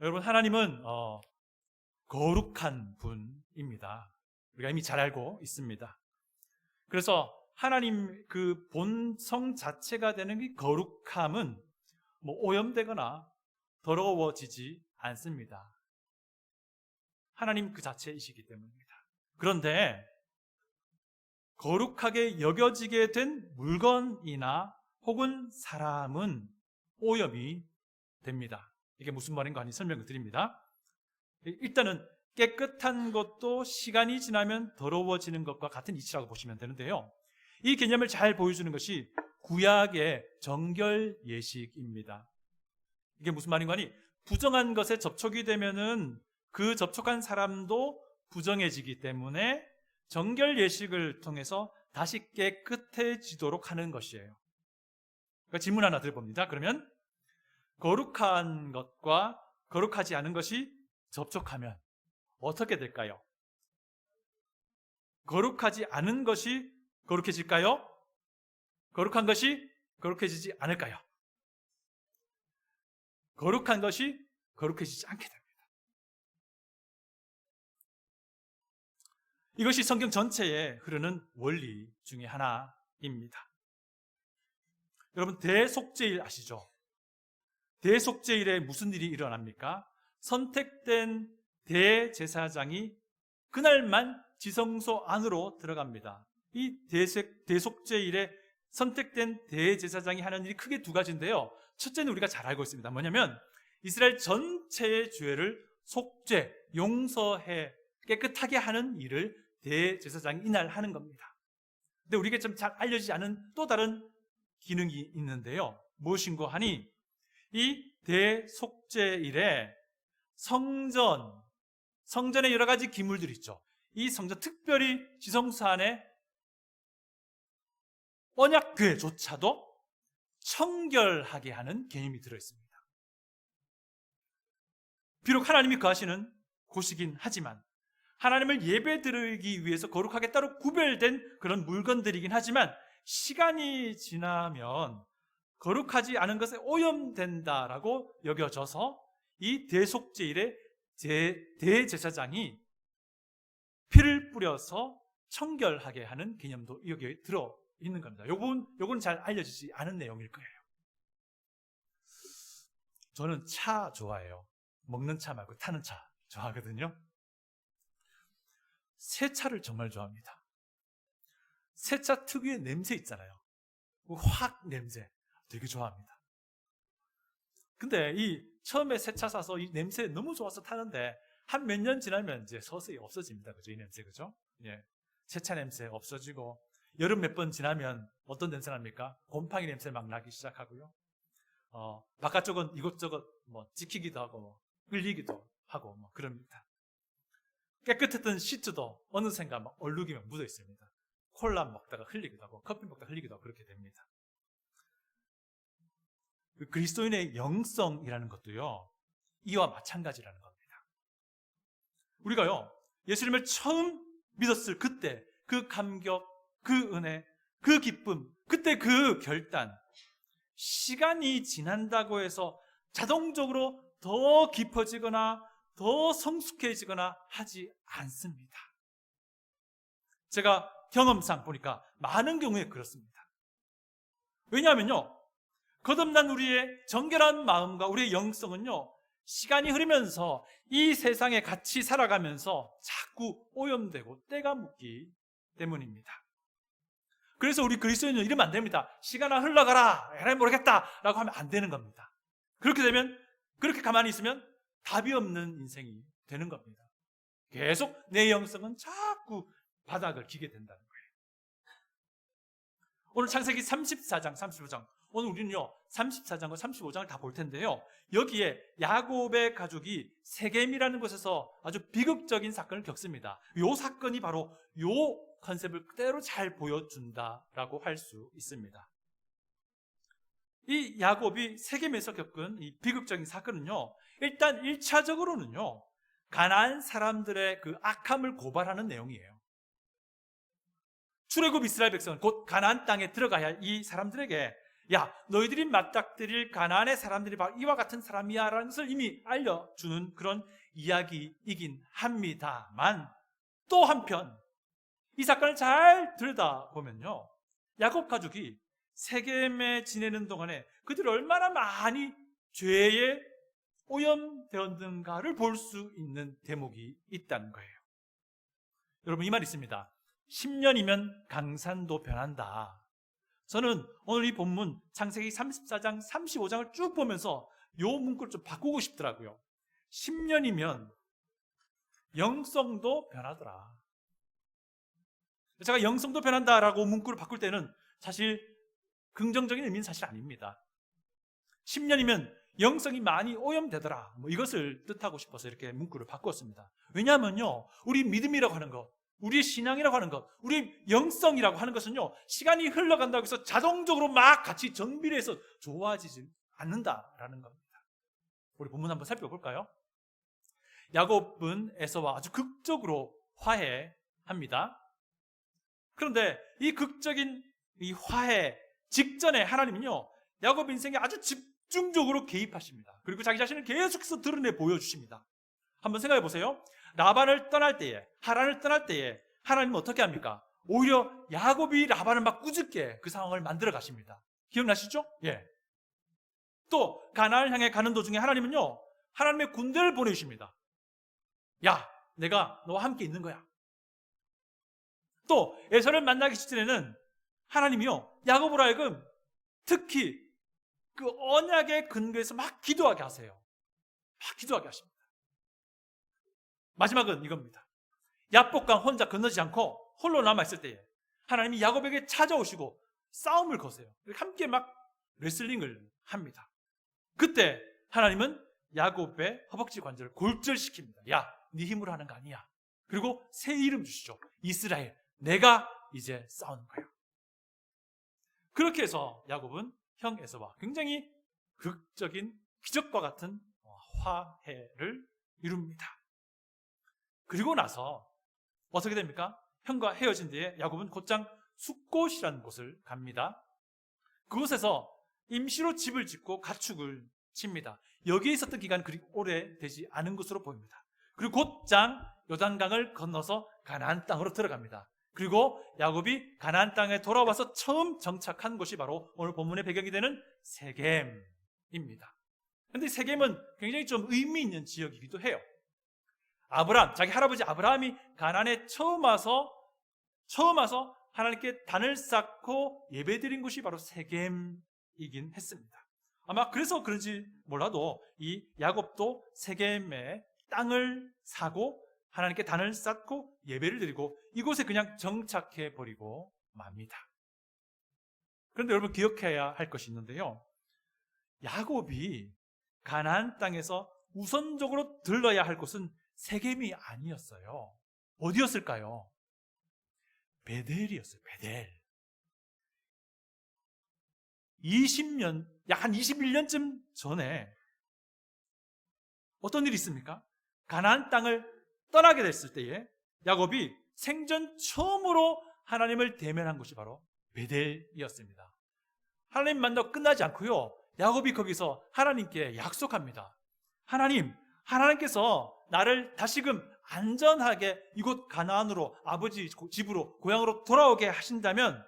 여러분, 하나님은 거룩한 분입니다. 우리가 이미 잘 알고 있습니다. 그래서 하나님 그 본성 자체가 되는 이 거룩함은 오염되거나 더러워지지 않습니다. 하나님 그 자체이시기 때문입니다. 그런데 거룩하게 여겨지게 된 물건이나 혹은 사람은 오염이 됩니다. 이게 무슨 말인가 하니 설명을 드립니다. 일단은 깨끗한 것도 시간이 지나면 더러워지는 것과 같은 이치라고 보시면 되는데요. 이 개념을 잘 보여주는 것이 구약의 정결 예식입니다. 이게 무슨 말인가 하니 부정한 것에 접촉이 되면은 그 접촉한 사람도 부정해지기 때문에 정결 예식을 통해서 다시 깨끗해지도록 하는 것이에요. 그러니까 질문 하나 드려봅니다. 그러면 거룩한 것과 거룩하지 않은 것이 접촉하면 어떻게 될까요? 거룩하지 않은 것이 거룩해질까요? 거룩한 것이 거룩해지지 않을까요? 거룩한 것이 거룩해지지 않게 됩니다. 이것이 성경 전체에 흐르는 원리 중에 하나입니다. 여러분, 대속죄일 아시죠? 대속죄일에 무슨 일이 일어납니까? 선택된 대제사장이 그날만 지성소 안으로 들어갑니다. 이 대속죄일에 선택된 대제사장이 하는 일이 크게 두 가지인데요. 첫째는 우리가 잘 알고 있습니다. 뭐냐면 이스라엘 전체의 죄를 속죄, 용서해 깨끗하게 하는 일을 대제사장이 이날 하는 겁니다. 근데 우리에게 좀 잘 알려지지 않은 또 다른 기능이 있는데요. 무엇인고 하니 이 대속죄일에 성전에 여러 가지 기물들이 있죠. 이 성전, 특별히 지성소 안에 언약궤조차도 청결하게 하는 개념이 들어있습니다. 비록 하나님이 거하시는 곳이긴 하지만 하나님을 예배드리기 위해서 거룩하게 따로 구별된 그런 물건들이긴 하지만 시간이 지나면 거룩하지 않은 것에 오염된다라고 여겨져서 이 대속죄일에 대제사장이 피를 뿌려서 청결하게 하는 개념도 여기에 들어 있는 겁니다. 요건 잘 알려지지 않은 내용일 거예요. 저는 차 좋아해요. 먹는 차 말고 타는 차 좋아하거든요. 새 차를 정말 좋아합니다. 새 차 특유의 냄새 있잖아요. 확 냄새 되게 좋아합니다. 근데 처음에 새 차 사서 이 냄새 너무 좋아서 타는데 한 몇 년 지나면 이제 서서히 없어집니다. 그죠? 이 냄새, 그죠? 예. 새 차 냄새 없어지고 여름 몇 번 지나면 어떤 냄새 납니까? 곰팡이 냄새 막 나기 시작하고요. 바깥쪽은 이것저것 찍히기도 하고 흘리기도 하고 그럽니다. 깨끗했던 시트도 어느샌가 막 얼룩이면 묻어 있습니다. 콜라 먹다가 흘리기도 하고 커피 먹다가 흘리기도 하고 그렇게 됩니다. 그리스도인의 영성이라는 것도요, 이와 마찬가지라는 겁니다. 우리가요, 예수님을 처음 믿었을 그때 그 감격, 그 은혜, 그 기쁨, 그때 그 결단, 시간이 지난다고 해서 자동적으로 더 깊어지거나 더 성숙해지거나 하지 않습니다. 제가 경험상 보니까 많은 경우에 그렇습니다. 왜냐하면요, 거듭난 우리의 정결한 마음과 우리의 영성은요, 시간이 흐르면서 이 세상에 같이 살아가면서 자꾸 오염되고 때가 묻기 때문입니다. 그래서 우리 그리스도인은 이러면 안 됩니다. 시간아 흘러가라, 에라이 모르겠다 라고 하면 안 되는 겁니다. 그렇게 되면, 그렇게 가만히 있으면 답이 없는 인생이 되는 겁니다. 계속 내 영성은 자꾸 바닥을 기게 된다는 거예요. 오늘 창세기 34장, 35장, 오늘 우리는요 34장과 35장을 다 볼 텐데요, 여기에 야곱의 가족이 세겜이라는 곳에서 아주 비극적인 사건을 겪습니다. 이 사건이 바로 이 컨셉을 그대로 잘 보여준다라고 할 수 있습니다. 이 야곱이 세겜에서 겪은 이 비극적인 사건은요, 일단 1차적으로는요 가나안 사람들의 그 악함을 고발하는 내용이에요. 출애굽 이스라엘 백성은 곧 가나안 땅에 들어가야 할 이 사람들에게 야, 너희들이 맞닥뜨릴 가나안의 사람들이 바로 이와 같은 사람이야 라는 것을 이미 알려주는 그런 이야기이긴 합니다만, 또 한편 이 사건을 잘 들여다보면요, 야곱 가족이 세겜에 지내는 동안에 그들이 얼마나 많이 죄에 오염되었는가를 볼 수 있는 대목이 있다는 거예요. 여러분, 이 말 있습니다. 10년이면 강산도 변한다. 저는 오늘 이 본문 창세기 34장, 35장을 쭉 보면서 이 문구를 좀 바꾸고 싶더라고요. 10년이면 영성도 변하더라. 제가 영성도 변한다라고 문구를 바꿀 때는 사실 긍정적인 의미는 사실 아닙니다. 10년이면 영성이 많이 오염되더라, 이것을 뜻하고 싶어서 이렇게 문구를 바꿨습니다. 왜냐하면요, 우리 믿음이라고 하는 것, 우리의 신앙이라고 하는 것, 우리 영성이라고 하는 것은요, 시간이 흘러간다고 해서 자동적으로 막 같이 정비례해서 좋아지지 않는다라는 겁니다. 우리 본문 한번 살펴볼까요? 야곱은 에서와 아주 극적으로 화해합니다. 그런데 이 극적인 이 화해 직전에 하나님은요, 야곱 인생에 아주 집중적으로 개입하십니다. 그리고 자기 자신을 계속해서 드러내 보여주십니다. 한번 생각해 보세요. 라반을 떠날 때에, 하란을 떠날 때에 하나님은 어떻게 합니까? 오히려 야곱이 라반을 막 꾸짖게 그 상황을 만들어 가십니다. 기억나시죠? 예. 또 가나안을 향해 가는 도중에 하나님은요, 하나님의 군대를 보내주십니다. 야, 내가 너와 함께 있는 거야. 또 에서를 만나기 직전에는 하나님이요, 야곱으로 하여금 특히 그 언약의 근거에서 막 기도하게 하세요. 막 기도하게 하십니다. 마지막은 이겁니다. 야복강 혼자 건너지 않고 홀로 남아있을 때에 하나님이 야곱에게 찾아오시고 싸움을 거세요. 함께 막 레슬링을 합니다. 그때 하나님은 야곱의 허벅지 관절을 골절시킵니다. 야, 네 힘으로 하는 거 아니야. 그리고 새 이름 주시죠. 이스라엘. 내가 이제 싸우는 거야. 그렇게 해서 야곱은 형 에서와 굉장히 극적인 기적과 같은 화해를 이룹니다. 그리고 나서 어떻게 됩니까? 형과 헤어진 뒤에 야곱은 곧장 숫곳이라는 곳을 갑니다. 그곳에서 임시로 집을 짓고 가축을 칩니다. 여기에 있었던 기간은 그리 오래 되지 않은 것으로 보입니다. 그리고 곧장 요단강을 건너서 가나안 땅으로 들어갑니다. 그리고 야곱이 가나안 땅에 돌아와서 처음 정착한 곳이 바로 오늘 본문의 배경이 되는 세겜입니다. 그런데 세겜은 굉장히 좀 의미 있는 지역이기도 해요. 아브라함, 자기 할아버지 아브라함이 가나안에 처음 와서 하나님께 단을 쌓고 예배드린 곳이 바로 세겜이긴 했습니다. 아마 그래서 그런지 몰라도 이 야곱도 세겜의 땅을 사고 하나님께 단을 쌓고 예배를 드리고 이곳에 그냥 정착해 버리고 맙니다. 그런데 여러분 기억해야 할 것이 있는데요, 야곱이 가나안 땅에서 우선적으로 들러야 할 곳은 세겜이 아니었어요. 어디였을까요? 베델이었어요. 베델. 20년, 약 한 21년쯤 전에 어떤 일이 있습니까? 가나안 땅을 떠나게 됐을 때에 야곱이 생전 처음으로 하나님을 대면한 곳이 바로 베델이었습니다. 하나님 만나고 끝나지 않고요, 야곱이 거기서 하나님께 약속합니다. 하나님께서 나를 다시금 안전하게 이곳 가나안으로, 아버지 집으로, 고향으로 돌아오게 하신다면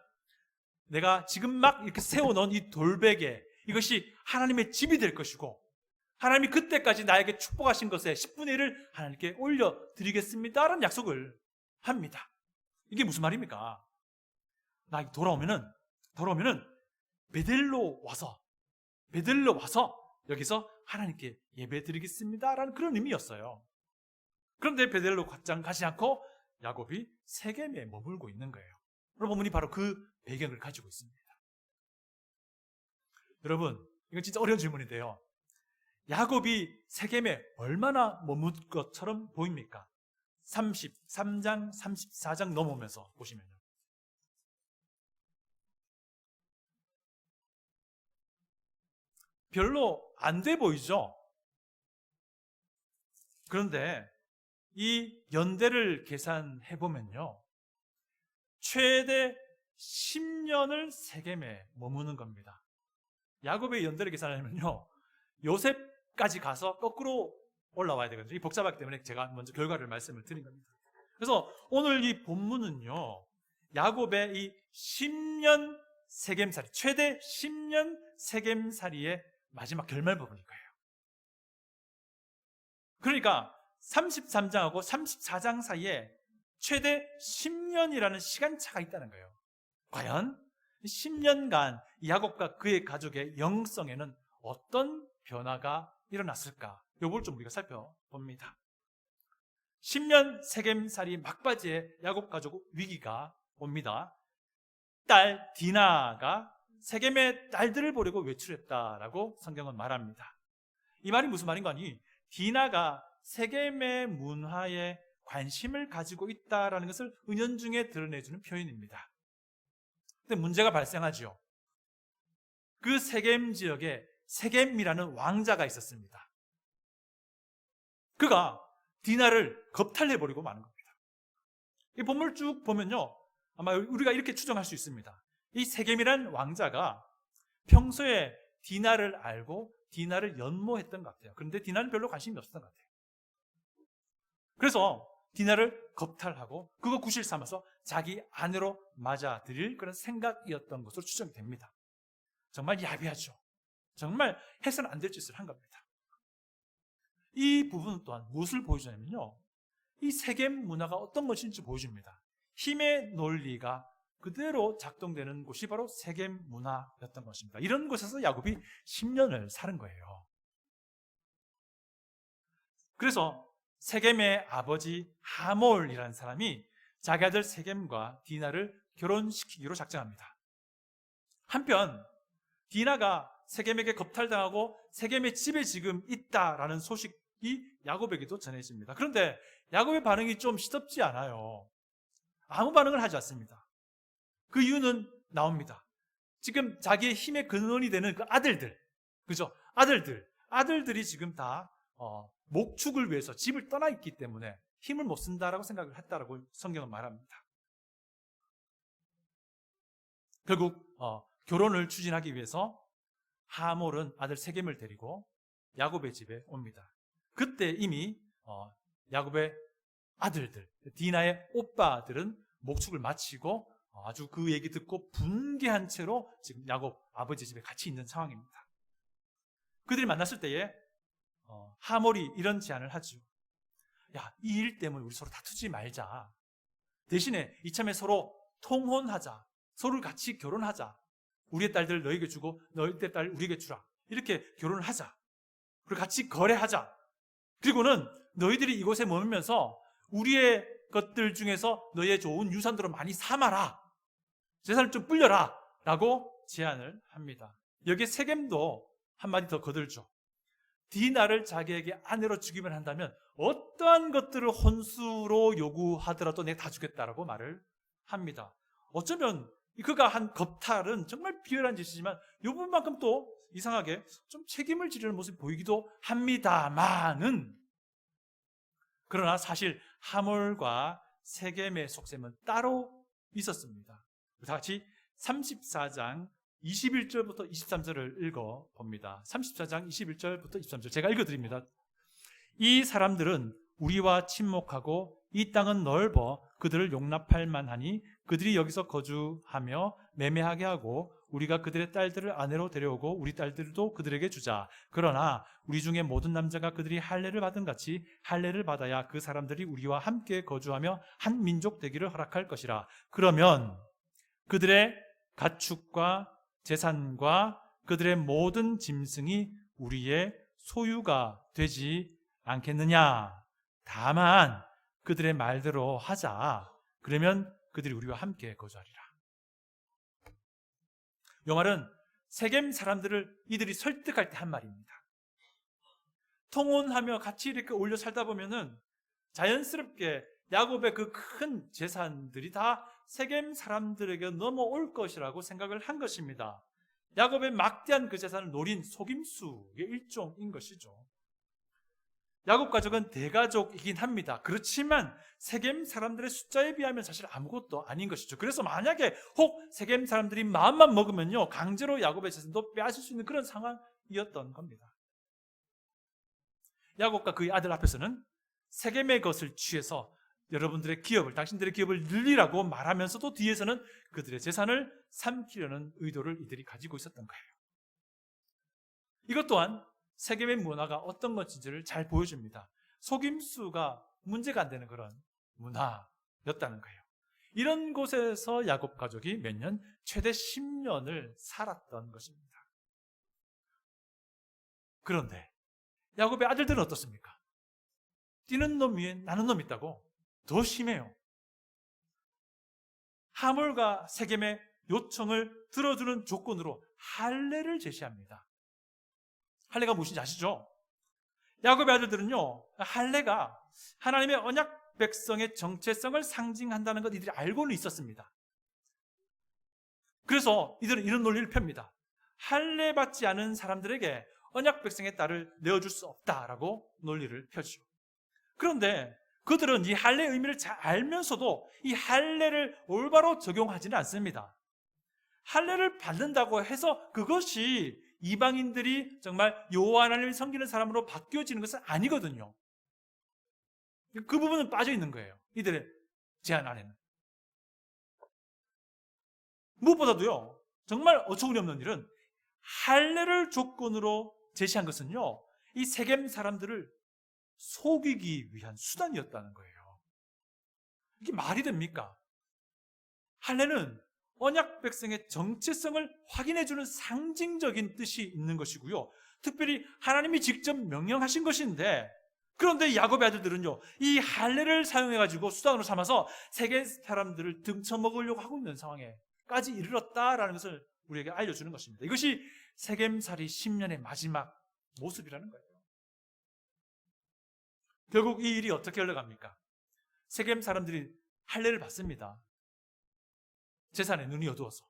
내가 지금 막 이렇게 세워놓은 이 돌베개, 이것이 하나님의 집이 될 것이고 하나님이 그때까지 나에게 축복하신 것의 10분의 1을 하나님께 올려드리겠습니다 라는 약속을 합니다. 이게 무슨 말입니까? 나 돌아오면은 베델로 와서 여기서 하나님께 예배드리겠습니다 라는 그런 의미였어요. 그런데 베델로 곧장 가지 않고 야곱이 세겜에 머물고 있는 거예요. 오늘 본문이 바로 그 배경을 가지고 있습니다. 여러분, 이건 진짜 어려운 질문인데요, 야곱이 세겜에 얼마나 머문 것처럼 보입니까? 33장, 34장 넘으면서 보시면요, 별로 안 돼 보이죠? 그런데 이 연대를 계산해보면요, 최대 10년을 세겜에 머무는 겁니다. 야곱의 연대를 계산하려면요, 요셉까지 가서 거꾸로 올라와야 되거든요. 이 복잡하기 때문에 제가 먼저 결과를 말씀을 드린 겁니다. 그래서 오늘 이 본문은요, 야곱의 이 10년 세겜살이, 최대 10년 세겜살이의 마지막 결말 부분인 거예요. 그러니까 33장하고 34장 사이에 최대 10년이라는 시간차가 있다는 거예요. 과연 10년간 야곱과 그의 가족의 영성에는 어떤 변화가 일어났을까? 요걸 좀 우리가 살펴봅니다. 10년 세겜살이 막바지에 야곱 가족 위기가 옵니다. 딸 디나가 세겜의 딸들을 보려고 외출했다라고 성경은 말합니다. 이 말이 무슨 말인가 하니, 디나가 세겜의 문화에 관심을 가지고 있다라는 것을 은연중에 드러내주는 표현입니다. 근데 문제가 발생하죠. 그 세겜 지역에 세겜이라는 왕자가 있었습니다. 그가 디나를 겁탈해버리고 마는 겁니다. 이 본문을 쭉 보면요, 아마 우리가 이렇게 추정할 수 있습니다. 이 세겜이라는 왕자가 평소에 디나를 알고 디나를 연모했던 것 같아요. 그런데 디나는 별로 관심이 없었던 것 같아요. 그래서 디나를 겁탈하고 그거 구실 삼아서 자기 아내로 맞아들일 그런 생각이었던 것으로 추정이 됩니다. 정말 야비하죠. 정말 해서는 안 될 짓을 한 겁니다. 이 부분 또한 무엇을 보여주냐면요, 이 세겜 문화가 어떤 것인지 보여줍니다. 힘의 논리가 그대로 작동되는 곳이 바로 세겜 문화였던 것입니다. 이런 곳에서 야곱이 10년을 사는 거예요. 그래서 세겜의 아버지 하몰이라는 사람이 자기 아들 세겜과 디나를 결혼시키기로 작정합니다. 한편 디나가 세겜에게 겁탈당하고 세겜의 집에 지금 있다라는 소식이 야곱에게도 전해집니다. 그런데 야곱의 반응이 좀 시덥지 않아요. 아무 반응을 하지 않습니다. 그 이유는 나옵니다. 지금 자기의 힘의 근원이 되는 그 아들들, 그죠? 아들들이 지금 다 목축을 위해서 집을 떠나 있기 때문에 힘을 못 쓴다라고 생각을 했다라고 성경은 말합니다. 결국 결혼을 추진하기 위해서 하몰은 아들 세겜을 데리고 야곱의 집에 옵니다. 그때 이미 야곱의 아들들, 디나의 오빠들은 목축을 마치고 아주 그 얘기 듣고 분개한 채로 지금 야곱 아버지 집에 같이 있는 상황입니다. 그들이 만났을 때에 하몰이 이런 제안을 하죠. 야, 이 일 때문에 우리 서로 다투지 말자. 대신에 이참에 서로 통혼하자. 서로를 같이 결혼하자. 우리의 딸들 너에게 주고 너희의 딸 우리에게 주라. 이렇게 결혼을 하자. 그리고 같이 거래하자. 그리고는 너희들이 이곳에 머물면서 우리의 것들 중에서 너희의 좋은 유산들을 많이 삼아라. 재산을 좀 불려라. 라고 제안을 합니다. 여기에 세겜도 한마디 더 거들죠. 디나를 자기에게 아내로 주기만 한다면 어떠한 것들을 혼수로 요구하더라도 내가 다 주겠다라고 말을 합니다. 어쩌면 그가 한 겁탈은 정말 비열한 짓이지만 이 부분만큼 또 이상하게 좀 책임을 지려는 모습이 보이기도 합니다만은, 그러나 사실 하몰과 세겜의 속셈은 따로 있었습니다. 다 같이 34장 21절부터 23절을 읽어봅니다. 34장 21절부터 23절 제가 읽어드립니다. 이 사람들은 우리와 친목하고 이 땅은 넓어 그들을 용납할 만하니 그들이 여기서 거주하며 매매하게 하고 우리가 그들의 딸들을 아내로 데려오고 우리 딸들도 그들에게 주자. 그러나 우리 중에 모든 남자가 그들이 할례를 받은 같이 할례를 받아야 그 사람들이 우리와 함께 거주하며 한 민족 되기를 허락할 것이라. 그러면 그들의 가축과 재산과 그들의 모든 짐승이 우리의 소유가 되지 않겠느냐. 다만 그들의 말대로 하자. 그러면 그들이 우리와 함께 거주하리라. 이 말은 세겜 사람들을 이들이 설득할 때 한 말입니다. 통혼하며 같이 이렇게 올려 살다 보면은 자연스럽게 야곱의 그 큰 재산들이 다 세겜 사람들에게 넘어올 것이라고 생각을 한 것입니다. 야곱의 막대한 그 재산을 노린 속임수의 일종인 것이죠. 야곱 가족은 대가족이긴 합니다. 그렇지만 세겜 사람들의 숫자에 비하면 사실 아무것도 아닌 것이죠. 그래서 만약에 혹 세겜 사람들이 마음만 먹으면요, 강제로 야곱의 재산도 빼앗을 수 있는 그런 상황이었던 겁니다. 야곱과 그의 아들 앞에서는 세겜의 것을 취해서 여러분들의 기업을, 당신들의 기업을 늘리라고 말하면서도 뒤에서는 그들의 재산을 삼키려는 의도를 이들이 가지고 있었던 거예요. 이것 또한 세겜의 문화가 어떤 것인지를 잘 보여줍니다. 속임수가 문제가 안 되는 그런 문화였다는 거예요. 이런 곳에서 야곱 가족이 몇 년? 최대 10년을 살았던 것입니다. 그런데 야곱의 아들들은 어떻습니까? 뛰는 놈 위에 나는 놈 있다고 더 심해요. 하몰과 세겜의 요청을 들어주는 조건으로 할례를 제시합니다. 할례가 무엇인지 아시죠? 야곱의 아들들은요, 할례가 하나님의 언약 백성의 정체성을 상징한다는 것 이들이 알고는 있었습니다. 그래서 이들은 이런 논리를 펴니다. 할례 받지 않은 사람들에게 언약 백성의 딸을 내어줄 수 없다라고 논리를 펴죠. 그런데 그들은 이 할례의 의미를 잘 알면서도 이 할례를 올바로 적용하지는 않습니다. 할례를 받는다고 해서 그것이 이방인들이 정말 여호와 하나님을 섬기는 사람으로 바뀌어지는 것은 아니거든요. 그 부분은 빠져 있는 거예요. 이들의 제안 안에는. 무엇보다도요, 정말 어처구니 없는 일은 할례를 조건으로 제시한 것은요, 이 세겜 사람들을 속이기 위한 수단이었다는 거예요. 이게 말이 됩니까? 할례는 언약 백성의 정체성을 확인해주는 상징적인 뜻이 있는 것이고요, 특별히 하나님이 직접 명령하신 것인데, 그런데 야곱의 아들들은요, 이 할례를 사용해가지고 수단으로 삼아서 세계 사람들을 등쳐먹으려고 하고 있는 상황에까지 이르렀다라는 것을 우리에게 알려주는 것입니다. 이것이 세겜살이 10년의 마지막 모습이라는 거예요. 결국 이 일이 어떻게 흘러갑니까? 세겜 사람들이 할례를 받습니다. 재산에 눈이 어두워서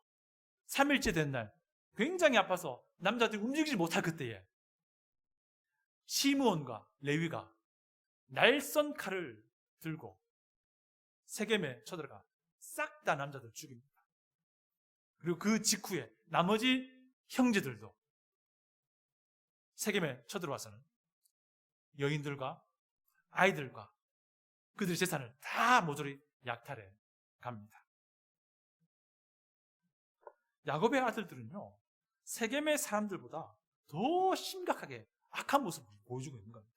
3일째 된 날 굉장히 아파서 남자들이 움직이지 못할 그때에 시므온과 레위가 날선 칼을 들고 세겜에 쳐들어가 싹 다 남자들 죽입니다. 그리고 그 직후에 나머지 형제들도 세겜에 쳐들어와서는 여인들과 아이들과 그들의 재산을 다 모조리 약탈해 갑니다. 야곱의 아들들은요, 세겜의 사람들보다 더 심각하게 악한 모습을 보여주고 있는 겁니다.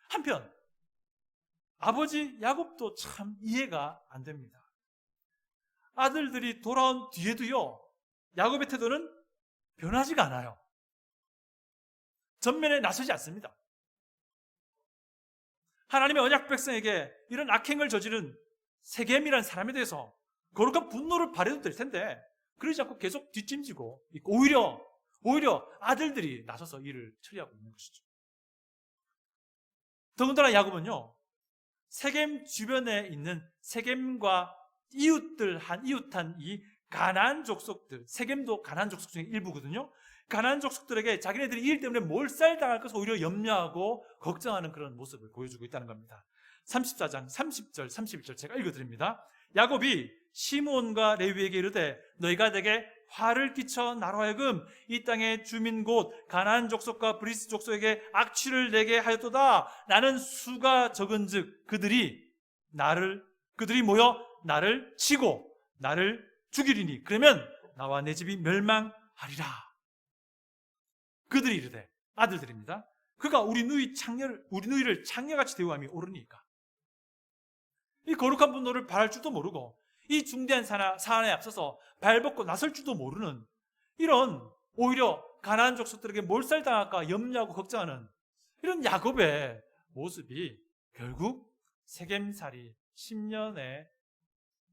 한편 아버지 야곱도 참 이해가 안 됩니다. 아들들이 돌아온 뒤에도요, 야곱의 태도는 변하지가 않아요. 전면에 나서지 않습니다. 하나님의 언약 백성에게 이런 악행을 저지른 세겜이라는 사람에 대해서 거룩한 분노를 발해도 될 텐데 그러지 않고 계속 뒷짐지고 오히려 아들들이 나서서 일을 처리하고 있는 것이죠. 더군다나 야곱은요, 세겜 주변에 있는 세겜과 이웃한 이 가나안 족속들, 세겜도 가나안 족속 중에 일부거든요. 가나안 족속들에게 자기네들이 이 일 때문에 몰살당할 것을 오히려 염려하고 걱정하는 그런 모습을 보여주고 있다는 겁니다. 34장 30절 31절 제가 읽어드립니다. 야곱이 시므온과 레위에게 이르되 너희가 내게 화를 끼쳐 나로 하여금 이 땅의 주민 곧 가나안 족속과 브리스 족속에게 악취를 내게 하였도다. 나는 수가 적은즉 그들이 모여 나를 치고 나를 죽이리니 그러면 나와 내 집이 멸망하리라. 그들이 이르되, 아들들입니다. 그가 우리 누이를 창녀같이 대우함이 옳으니까. 이 거룩한 분노를 발할 줄도 모르고 이 중대한 사안에 앞서서 발벗고 나설 줄도 모르는 이런 오히려 가나안 족속들에게 몰살당할까 염려하고 걱정하는 이런 야곱의 모습이 결국 세겜살이 10년의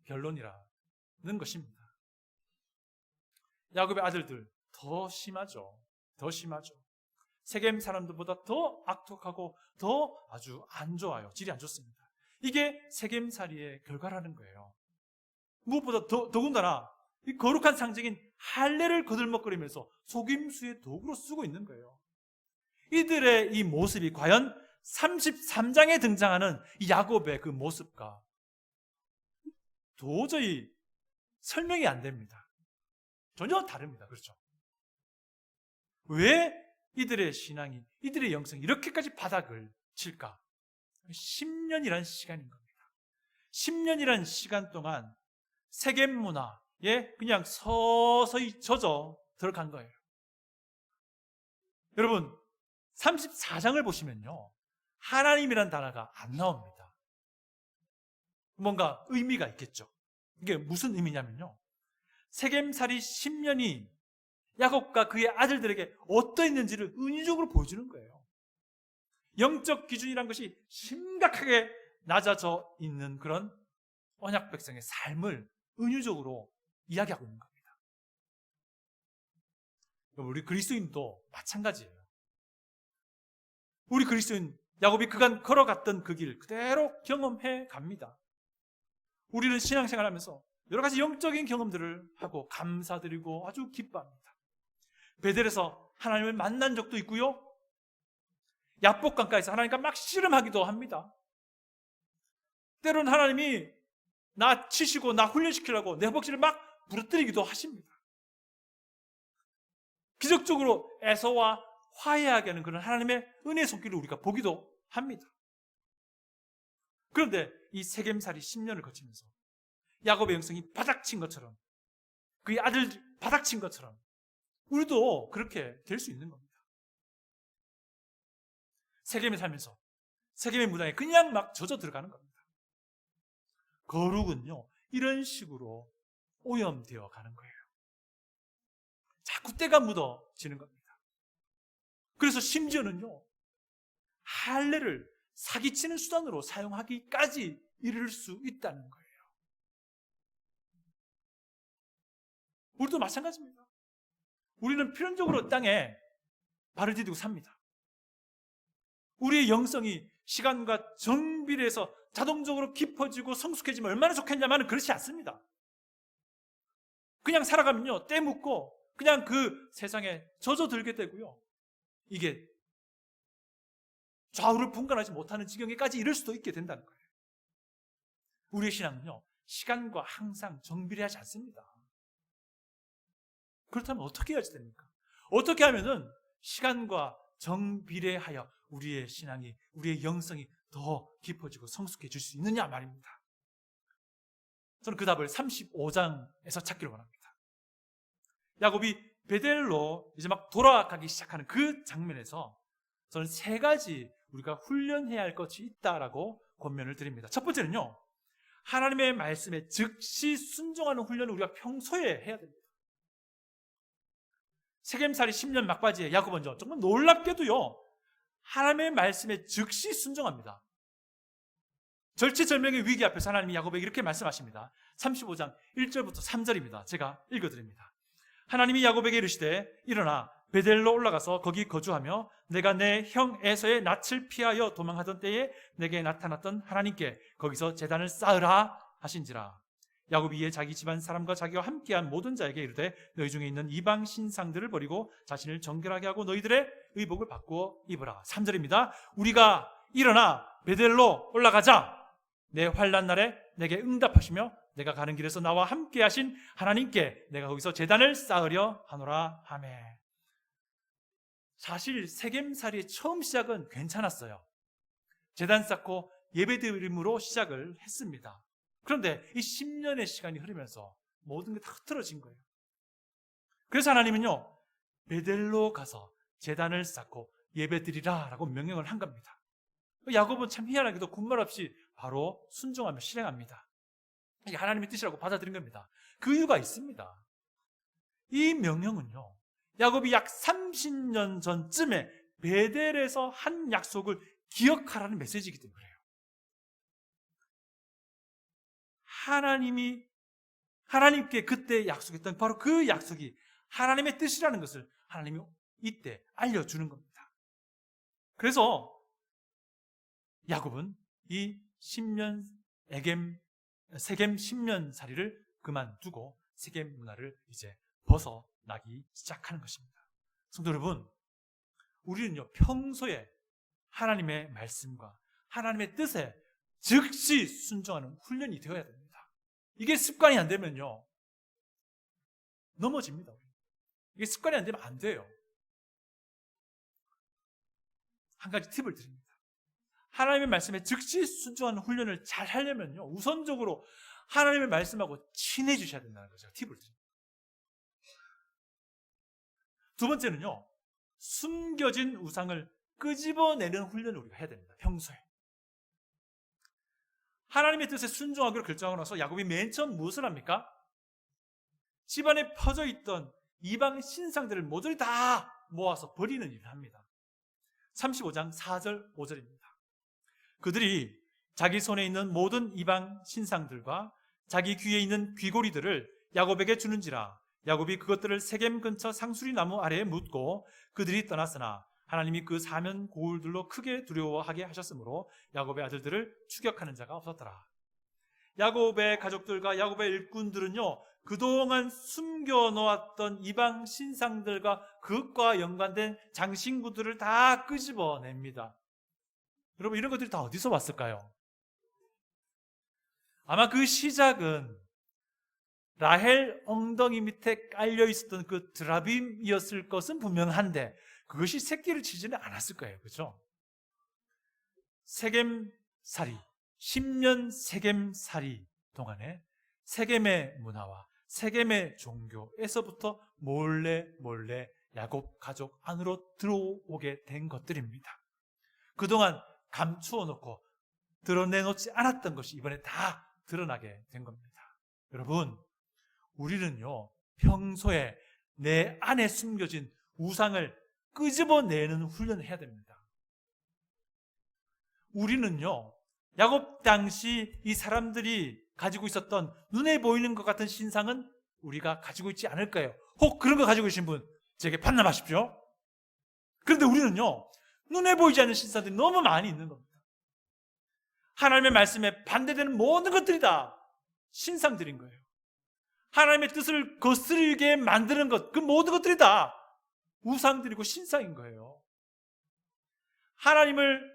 결론이라는 것입니다. 야곱의 아들들 더 심하죠. 더 심하죠. 세겜 사람들보다 더 악독하고 더 아주 안 좋아요. 질이 안 좋습니다. 이게 세겜살이의 결과라는 거예요. 무엇보다 더군다나 이 거룩한 상징인 할례를 거들먹거리면서 속임수의 도구로 쓰고 있는 거예요. 이들의 이 모습이 과연 33장에 등장하는 이 야곱의 그 모습과 도저히 설명이 안 됩니다. 전혀 다릅니다. 그렇죠? 왜 이들의 신앙이, 이들의 영성이 이렇게까지 바닥을 칠까? 10년이란 시간인 겁니다. 10년이란 시간 동안 세겜 문화에 그냥 서서히 젖어 들어간 거예요. 여러분, 34장을 보시면요, 하나님이란 단어가 안 나옵니다. 뭔가 의미가 있겠죠. 이게 무슨 의미냐면요, 세겜살이 10년이 야곱과 그의 아들들에게 어떠했는지를 은유적으로 보여주는 거예요. 영적 기준이란 것이 심각하게 낮아져 있는 그런 언약 백성의 삶을 은유적으로 이야기하고 있는 겁니다. 우리 그리스도인도 마찬가지예요. 우리 그리스도인 야곱이 그간 걸어갔던 그 길 그대로 경험해 갑니다. 우리는 신앙생활하면서 여러 가지 영적인 경험들을 하고 감사드리고 아주 기뻐합니다. 베델에서 하나님을 만난 적도 있고요, 야복강가에서 하나님과 막 씨름하기도 합니다. 때로는 하나님이 나 치시고 나 훈련시키려고 내 허벅지를 막 부러뜨리기도 하십니다. 기적적으로 에서와 화해하게 하는 그런 하나님의 은혜의 손길을 우리가 보기도 합니다. 그런데 이 세겜살이 10년을 거치면서 야곱의 영성이 바닥친 것처럼, 그의 아들 바닥친 것처럼 우리도 그렇게 될 수 있는 겁니다. 세겜에 살면서 세겜의 무당에 그냥 막 젖어 들어가는 겁니다. 거룩은요, 이런 식으로 오염되어 가는 거예요. 자꾸 때가 묻어지는 겁니다. 그래서 심지어는요, 할례를 사기치는 수단으로 사용하기까지 이를 수 있다는 거예요. 우리도 마찬가지입니다. 우리는 필연적으로 땅에 발을 디디고 삽니다. 우리의 영성이 시간과 정비례해서 자동적으로 깊어지고 성숙해지면 얼마나 좋겠냐면 그렇지 않습니다. 그냥 살아가면요, 때 묻고 그냥 그 세상에 젖어들게 되고요, 이게 좌우를 분간하지 못하는 지경에까지 이를 수도 있게 된다는 거예요. 우리의 신앙은요, 시간과 항상 정비례하지 않습니다. 그렇다면 어떻게 해야지 됩니까? 어떻게 하면은 시간과 정비례하여 우리의 신앙이, 우리의 영성이 더 깊어지고 성숙해질 수 있느냐 말입니다. 저는 그 답을 35장에서 찾기를 원합니다. 야곱이 베델로 이제 막 돌아가기 시작하는 그 장면에서 저는 세 가지 우리가 훈련해야 할 것이 있다라고 권면을 드립니다. 첫 번째는요, 하나님의 말씀에 즉시 순종하는 훈련을 우리가 평소에 해야 됩니다. 세겜살이 10년 막바지에 야곱은요, 정말 놀랍게도요, 하나님의 말씀에 즉시 순종합니다. 절체절명의 위기 앞에서 하나님이 야곱에게 이렇게 말씀하십니다. 35장 1절부터 3절입니다. 제가 읽어드립니다. 하나님이 야곱에게 이르시되 일어나 베델로 올라가서 거기 거주하며 내가 내 형 에서의 낯을 피하여 도망하던 때에 내게 나타났던 하나님께 거기서 제단을 쌓으라 하신지라. 야곱이 이에 자기 집안 사람과 자기와 함께한 모든 자에게 이르되 너희 중에 있는 이방 신상들을 버리고 자신을 정결하게 하고 너희들의 의복을 바꾸어 입으라. 3절입니다. 우리가 일어나 베델로 올라가자. 내 환난 날에 내게 응답하시며 내가 가는 길에서 나와 함께 하신 하나님께 내가 거기서 제단을 쌓으려 하노라 하매. 사실 세겜살이의 처음 시작은 괜찮았어요. 제단 쌓고 예배드림으로 시작을 했습니다. 그런데 이 10년의 시간이 흐르면서 모든 게 다 흐트러진 거예요. 그래서 하나님은요, 베델로 가서 제단을 쌓고 예배드리라 라고 명령을 한 겁니다. 야곱은 참 희한하게도 군말 없이 바로 순종하며 실행합니다. 이게 하나님의 뜻이라고 받아들인 겁니다. 그 이유가 있습니다. 이 명령은요, 야곱이 약 30년 전쯤에 베델에서 한 약속을 기억하라는 메시지이기 때문에 그래요. 하나님께 그때 약속했던 바로 그 약속이 하나님의 뜻이라는 것을 하나님이 이때 알려주는 겁니다. 그래서 야곱은 이 10년 세겜 10년 살이를 그만두고 세겜 문화를 이제 벗어나기 시작하는 것입니다. 성도 여러분, 우리는요, 평소에 하나님의 말씀과 하나님의 뜻에 즉시 순종하는 훈련이 되어야 됩니다. 이게 습관이 안 되면요, 넘어집니다. 이게 습관이 안 되면 안 돼요. 한 가지 팁을 드립니다. 하나님의 말씀에 즉시 순종하는 훈련을 잘 하려면요, 우선적으로 하나님의 말씀하고 친해지셔야 된다는 거죠. 팁을 드립니다. 두 번째는요, 숨겨진 우상을 끄집어내는 훈련을 우리가 해야 됩니다. 평소에. 하나님의 뜻에 순종하기로 결정하고 나서 야곱이 맨 처음 무엇을 합니까? 집안에 퍼져 있던 이방 신상들을 모조리 다 모아서 버리는 일을 합니다. 35장 4절 5절입니다. 그들이 자기 손에 있는 모든 이방 신상들과 자기 귀에 있는 귀고리들을 야곱에게 주는지라. 야곱이 그것들을 세겜 근처 상수리 나무 아래에 묻고 그들이 떠났으나 하나님이 그 사면 고울들로 크게 두려워하게 하셨으므로 야곱의 아들들을 추격하는 자가 없었더라. 야곱의 가족들과 야곱의 일꾼들은요, 그동안 숨겨놓았던 이방 신상들과 그것과 연관된 장신구들을 다 끄집어냅니다. 여러분, 이런 것들이 다 어디서 왔을까요? 아마 그 시작은 라헬 엉덩이 밑에 깔려 있었던 그 드라빔이었을 것은 분명한데 그것이 새끼를 치지는 않았을 거예요. 그렇죠? 세겜살이, 10년 세겜살이 동안에 세겜의 문화와 세겜의 종교에서부터 몰래 야곱 가족 안으로 들어오게 된 것들입니다. 그동안 감추어 놓고 드러내놓지 않았던 것이 이번에 다 드러나게 된 겁니다. 여러분, 우리는요, 평소에 내 안에 숨겨진 우상을 끄집어내는 훈련을 해야 됩니다. 우리는요, 야곱 당시 이 사람들이 가지고 있었던 눈에 보이는 것 같은 신상은 우리가 가지고 있지 않을 거예요. 혹 그런 거 가지고 계신 분 제게 반납하십시오. 그런데 우리는요, 눈에 보이지 않는 신상들이 너무 많이 있는 겁니다. 하나님의 말씀에 반대되는 모든 것들이 다 신상들인 거예요. 하나님의 뜻을 거스르게 만드는 것, 그 모든 것들이 다 우상들이고 신상인 거예요. 하나님을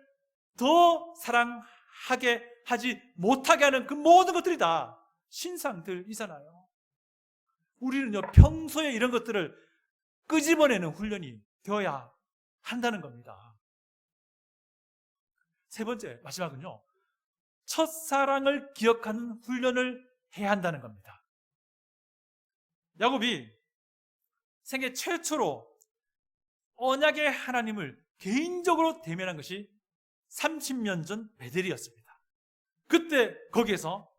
더 사랑하게 하지 못하게 하는 그 모든 것들이 다 신상들이잖아요. 우리는요, 평소에 이런 것들을 끄집어내는 훈련이 되어야 한다는 겁니다. 세 번째, 마지막은요, 첫사랑을 기억하는 훈련을 해야 한다는 겁니다. 야곱이 생애 최초로 언약의 하나님을 개인적으로 대면한 것이 30년 전 베델이었습니다. 그때 거기에서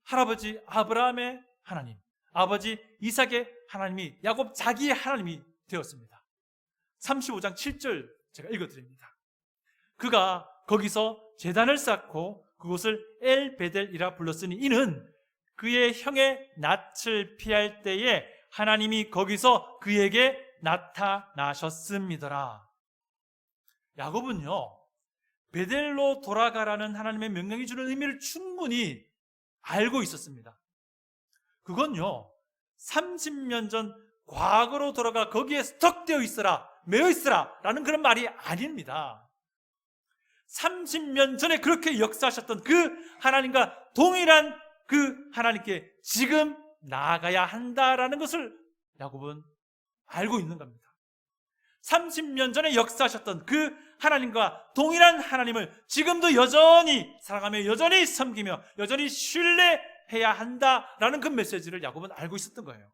할아버지 아브라함의 하나님, 아버지 이삭의 하나님이 야곱 자기의 하나님이 되었습니다. 35장 7절 제가 읽어드립니다. 그가 거기서 제단을 쌓고 그곳을 엘베델이라 불렀으니 이는 그의 형의 낯을 피할 때에 하나님이 거기서 그에게 나타나셨음이더라. 야곱은요, 베델로 돌아가라는 하나님의 명령이 주는 의미를 충분히 알고 있었습니다. 그건요, 30년 전 과거로 돌아가 거기에 스톡되어 있어라, 매여 있어라 라는 그런 말이 아닙니다. 30년 전에 그렇게 역사하셨던 그 하나님과 동일한 그 하나님께 지금 나아가야 한다라는 것을 야곱은 알고 있는 겁니다. 30년 전에 역사하셨던 그 하나님과 동일한 하나님을 지금도 여전히 사랑하며 여전히 섬기며 여전히 신뢰해야 한다라는 그 메시지를 야곱은 알고 있었던 거예요.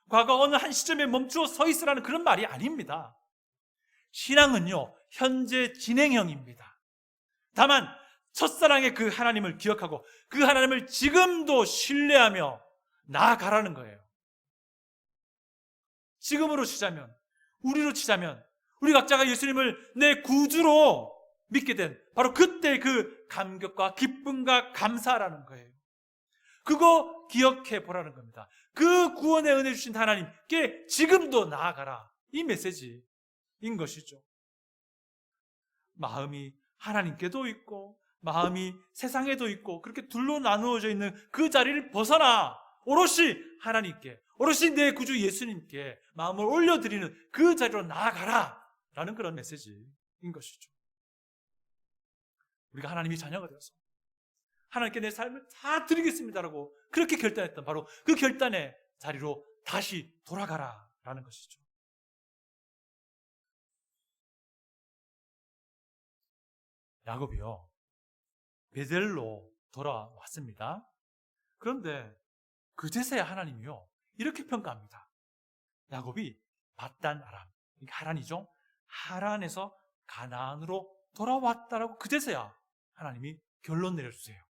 과거 어느 한 시점에 멈추어 서 있으라는 그런 말이 아닙니다. 신앙은요, 현재 진행형입니다. 다만 첫사랑의 그 하나님을 기억하고 그 하나님을 지금도 신뢰하며 나아가라는 거예요. 지금으로 치자면, 우리로 치자면 우리 각자가 예수님을 내 구주로 믿게 된 바로 그때 그 감격과 기쁨과 감사라는 거예요. 그거 기억해 보라는 겁니다. 그 구원의 은혜 주신 하나님께 지금도 나아가라, 이 메시지인 것이죠. 마음이 하나님께도 있고 마음이 세상에도 있고 그렇게 둘로 나누어져 있는 그 자리를 벗어나 오롯이 하나님께, 오롯이 내 구주 예수님께 마음을 올려드리는 그 자리로 나아가라 라는 그런 메시지인 것이죠. 우리가 하나님의 자녀가 되어서 하나님께 내 삶을 다 드리겠습니다라고 그렇게 결단했던 바로 그 결단의 자리로 다시 돌아가라라는 것이죠. 야곱이요, 베델로 돌아왔습니다. 그런데 그제서야 하나님이요 이렇게 평가합니다. 야곱이 밧단 아람, 하란이죠. 하란에서 가나안으로 돌아왔다라고 그제서야 하나님이 결론 내려주세요.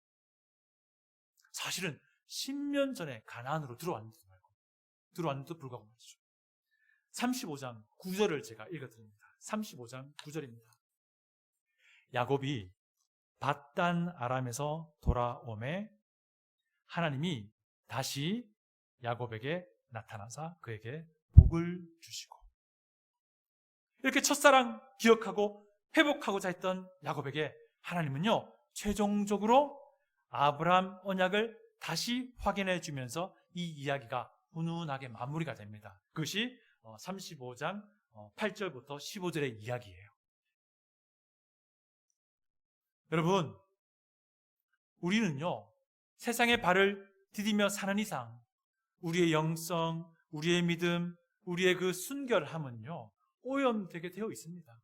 사실은 10년 전에 가나안으로 들어왔는데도 불구하고 말이죠. 35장 9절을 제가 읽어드립니다. 35장 9절입니다. 야곱이 밧단 아람에서 돌아오매 하나님이 다시 야곱에게 나타나사 그에게 복을 주시고, 이렇게 첫사랑 기억하고 회복하고자 했던 야곱에게 하나님은요 최종적으로 아브라함 언약을 다시 확인해 주면서 이 이야기가 훈훈하게 마무리가 됩니다. 그것이 35장 8절부터 15절의 이야기예요. 여러분, 우리는요 세상에 발을 디디며 사는 이상 우리의 영성, 우리의 믿음, 우리의 그 순결함은요 오염되게 되어 있습니다.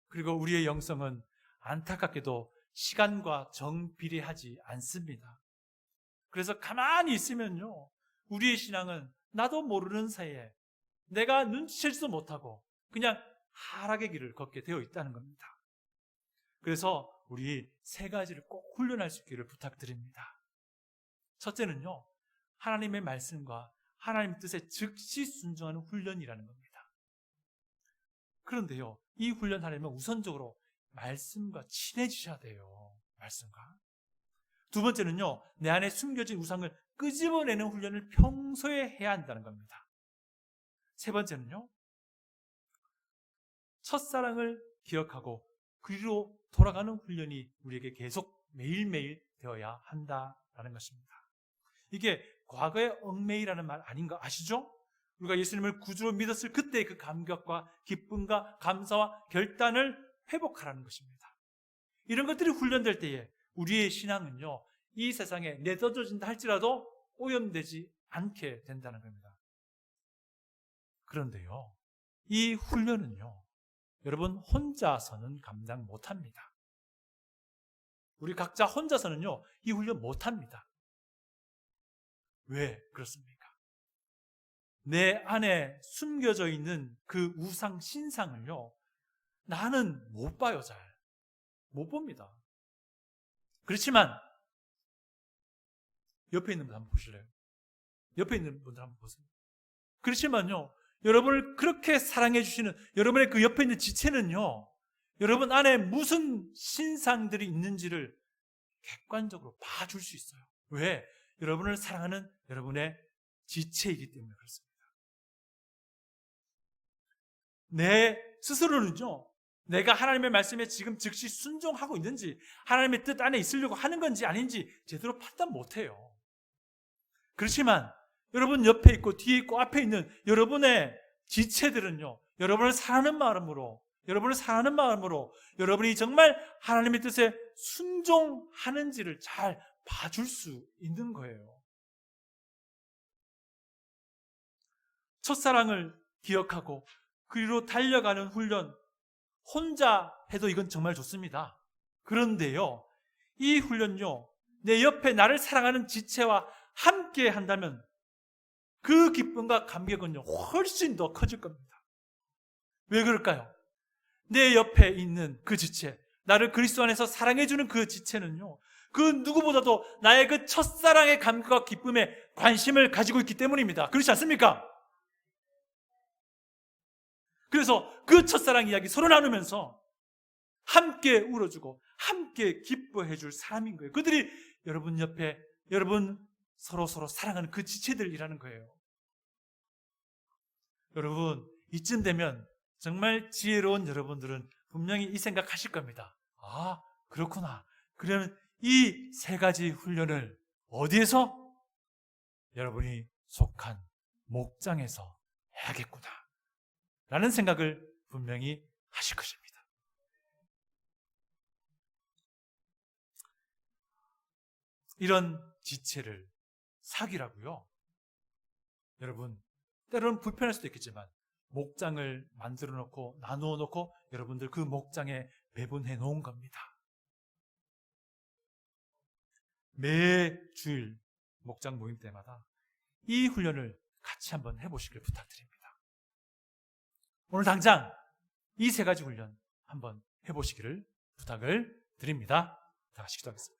그리고 우리의 영성은 안타깝게도 시간과 정비례하지 않습니다. 그래서 가만히 있으면요 우리의 신앙은 나도 모르는 사이에 내가 눈치채지도 못하고 그냥 하락의 길을 걷게 되어 있다는 겁니다. 그래서 우리 세 가지를 꼭 훈련할 수 있기를 부탁드립니다. 첫째는요 하나님의 말씀과 하나님 뜻에 즉시 순종하는 훈련이라는 겁니다. 그런데요 이 훈련하려면 우선적으로 말씀과 친해지셔야 돼요. 말씀과. 두 번째는요 내 안에 숨겨진 우상을 끄집어내는 훈련을 평소에 해야 한다는 겁니다. 세 번째는요 첫사랑을 기억하고 그리로 돌아가는 훈련이 우리에게 계속 매일매일 되어야 한다라는 것입니다. 이게 과거의 얽매이라는 말 아닌 거 아시죠? 우리가 예수님을 구주로 믿었을 그때의 그 감격과 기쁨과 감사와 결단을 회복하라는 것입니다. 이런 것들이 훈련될 때에 우리의 신앙은요 이 세상에 내던져진다 할지라도 오염되지 않게 된다는 겁니다. 그런데요 이 훈련은요 여러분 혼자서는 감당 못합니다. 우리 각자 혼자서는요 이 훈련 못합니다. 왜 그렇습니까? 내 안에 숨겨져 있는 그 우상 신상을요 나는 못 봐요. 잘 못 봅니다. 그렇지만 옆에 있는 분 한번 보실래요? 옆에 있는 분들 한번 보세요. 그렇지만요 여러분을 그렇게 사랑해 주시는 여러분의 그 옆에 있는 지체는요 여러분 안에 무슨 신상들이 있는지를 객관적으로 봐줄 수 있어요. 왜? 여러분을 사랑하는 여러분의 지체이기 때문에 그렇습니다. 내 스스로는요 내가 하나님의 말씀에 지금 즉시 순종하고 있는지 하나님의 뜻 안에 있으려고 하는 건지 아닌지 제대로 판단 못해요. 그렇지만 여러분 옆에 있고 뒤에 있고 앞에 있는 여러분의 지체들은요 여러분을 사랑하는 마음으로 여러분이 정말 하나님의 뜻에 순종하는지를 잘 봐줄 수 있는 거예요. 첫사랑을 기억하고 그리로 달려가는 훈련 혼자 해도 이건 정말 좋습니다. 그런데요 이 훈련요 내 옆에 나를 사랑하는 지체와 함께 한다면 그 기쁨과 감격은요 훨씬 더 커질 겁니다. 왜 그럴까요? 내 옆에 있는 그 지체, 나를 그리스도 안에서 사랑해주는 그 지체는요 그 누구보다도 나의 그 첫사랑의 감격과 기쁨에 관심을 가지고 있기 때문입니다. 그렇지 않습니까? 그래서 그 첫사랑 이야기 서로 나누면서 함께 울어주고 함께 기뻐해 줄 사람인 거예요. 그들이 여러분 옆에 여러분 서로 사랑하는 그 지체들이라는 거예요. 여러분 이쯤 되면 정말 지혜로운 여러분들은 분명히 이 생각하실 겁니다. 아 그렇구나. 그러면 이 세 가지 훈련을 어디에서? 여러분이 속한 목장에서 해야겠구나. 라는 생각을 분명히 하실 것입니다. 이런 지체를 사귀라고요. 여러분, 때로는 불편할 수도 있겠지만 목장을 만들어 놓고 나누어 놓고 여러분들 그 목장에 배분해 놓은 겁니다. 매 주일 목장 모임 때마다 이 훈련을 같이 한번 해보시길 부탁드립니다. 오늘 당장 이 세 가지 훈련 한번 해보시기를 부탁을 드립니다. 다 같이 기도하겠습니다.